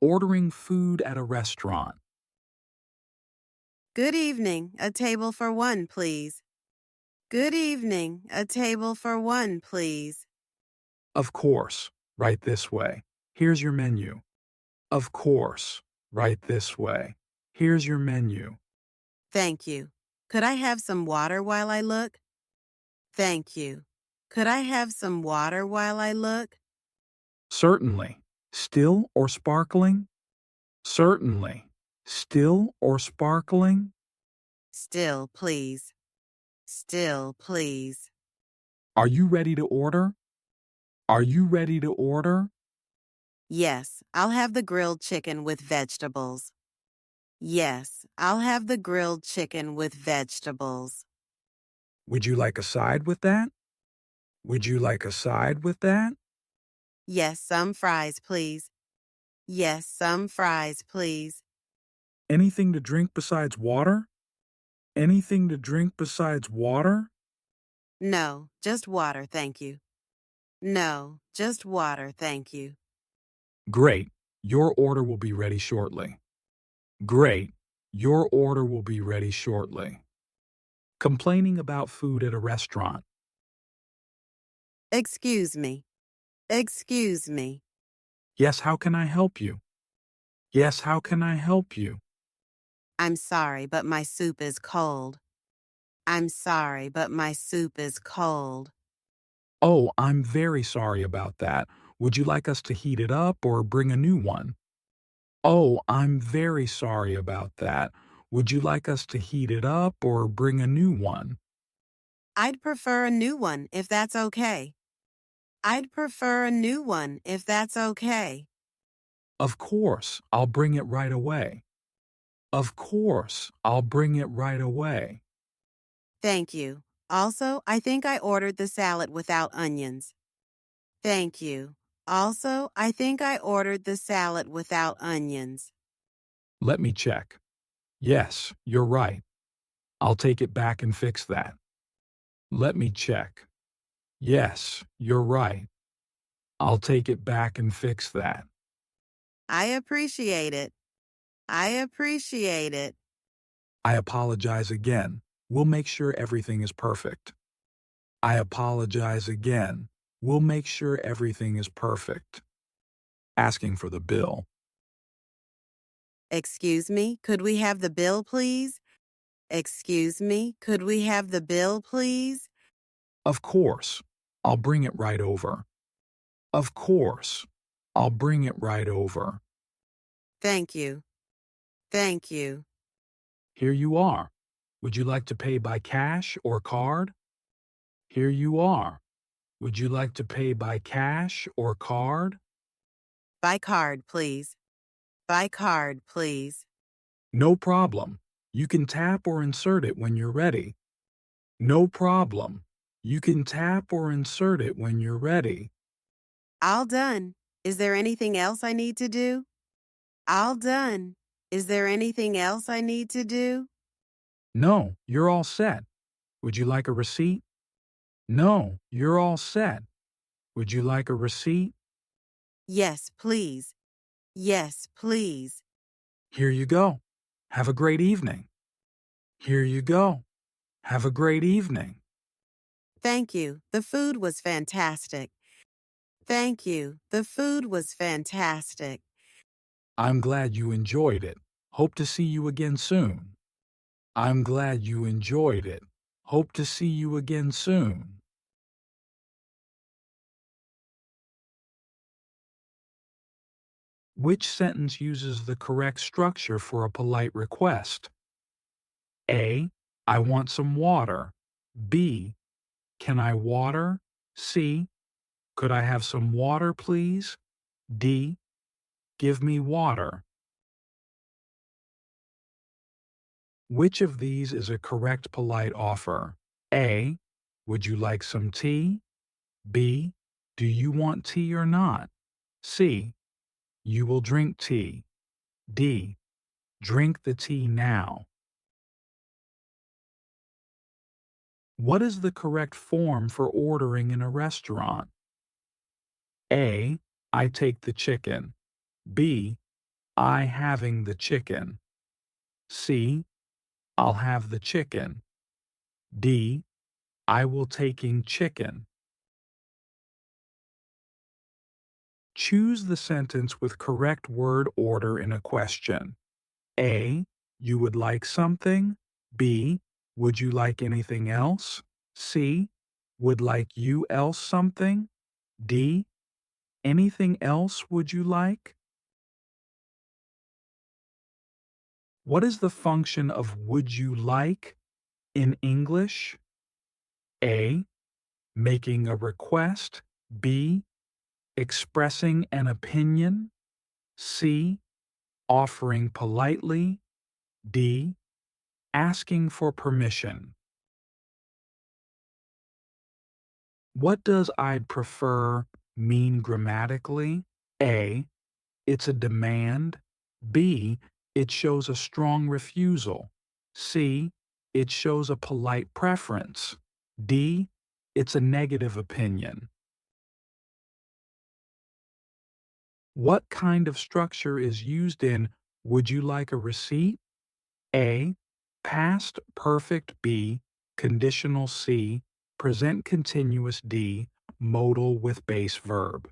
Ordering food at a restaurant. Good evening. A table for one, please. Good evening. A table for one, please. Of course, right this way. Here's your menu. Of course, right this way. Here's your menu. Thank you. Could I have some water while I look? Thank you. Could I have some water while I look? Certainly. Still or sparkling? Certainly. Still or sparkling? Still, please. Still, please. Are you ready to order? Are you ready to order? Yes, I'll have the grilled chicken with vegetables. Yes, I'll have the grilled chicken with vegetables. Would you like a side with that? Would you like a side with that? Yes, some fries, please. Yes, some fries, please. Anything to drink besides water? Anything to drink besides water? No, just water, thank you. No, just water, thank you. Great. Your order will be ready shortly. Great. Your order will be ready shortly. Complaining about food at a restaurant. Excuse me. Excuse me. Yes, how can I help you? Yes, how can I help you? I'm sorry, but my soup is cold. I'm sorry, but my soup is cold. Oh, I'm very sorry about that. Would you like us to heat it up or bring a new one? Oh, I'm very sorry about that. Would you like us to heat it up or bring a new one? I'd prefer a new one if that's okay. I'd prefer a new one if that's okay. Of course, I'll bring it right away. Of course, I'll bring it right away. Thank you. Also, I think I ordered the salad without onions. Thank you. Also, I think I ordered the salad without onions. Let me check. Yes, you're right. I'll take it back and fix that. Let me check. Yes, you're right. I'll take it back and fix that. I appreciate it. I appreciate it. I apologize again. We'll make sure everything is perfect. I apologize again. We'll make sure everything is perfect. Asking for the bill. Excuse me, could we have the bill, please? Excuse me, could we have the bill, please? Of course. I'll bring it right over. Of course. I'll bring it right over. Thank you. Thank you. Here you are. Would you like to pay by cash or card? Here you are. Would you like to pay by cash or card? By card, please. By card, please. No problem. You can tap or insert it when you're ready. No problem. You can tap or insert it when you're ready. All done. Is there anything else I need to do? All done. Is there anything else I need to do? No, you're all set. Would you like a receipt? No, you're all set. Would you like a receipt? Yes, please. Yes, please. Here you go. Have a great evening. Here you go. Have a great evening. Thank you. The food was fantastic. Thank you. The food was fantastic. I'm glad you enjoyed it. Hope to see you again soon. I'm glad you enjoyed it. Hope to see you again soon. Which sentence uses the correct structure for a polite request? A. I want some water. B. Can I water? C. Could I have some water, please? D. Give me water. Which of these is a correct polite offer? A. Would you like some tea? B. Do you want tea or not? C. You will drink tea. D. Drink the tea now. What is the correct form for ordering in a restaurant? A. I take the chicken. B. I having the chicken. C. I'll have the chicken. D. I will taking chicken. Choose the sentence with correct word order in a question. A. You would like something. B. Would you like anything else? C. Would like you else something? D. Anything else would you like? What is the function of would you like in English? A. Making a request. B. Expressing an opinion. C. Offering politely. D. Asking for permission. What does I'd prefer mean grammatically? A. It's a demand. B. It shows a strong refusal. C. It shows a polite preference. D. It's a negative opinion. What kind of structure is used in Would you like a receipt? A. Past perfect. B. Conditional. C. Present continuous. D. Modal with base verb.